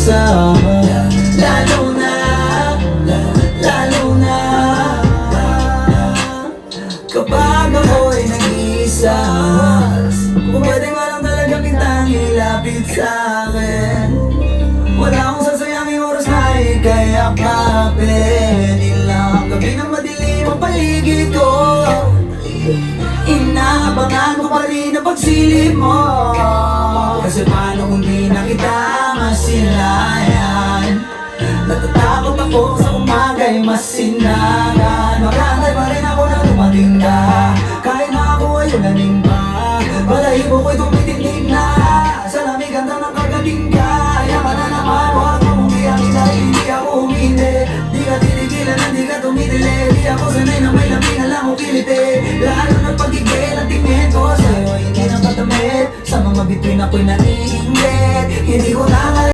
nag-iisa. Lalo na kapag ako'y nag-iisa. Kung pwede nga lang talaga kitang ilapit sa'kin, wala akong sasayangin oras na ika'y akapin. Ilang gabi na madilim ang paligid ko, inaabangan ko pa rin ang pagsilip mo. Kasi paano kung di na kita masilayan? Natatakot ako sa umaga'y masinagan. Makantay pa rin ako na dumating ka, kahit na ako ay ulaning pa. Balahibo ko'y tumitindig na sa lamig hanggang nakagaling ka. Kaya ka na naman, huwag mo umiyakin dahil hindi ako humindi. Di ka tinigilan, hindi ka tumitili. Di ako sanay na may lamig, alam mo kiliti. Lalo na pag-igil ang tingin ko sa'yo, hindi na katamit. Sa mga bituin ako'y naiinggit, hindi ko na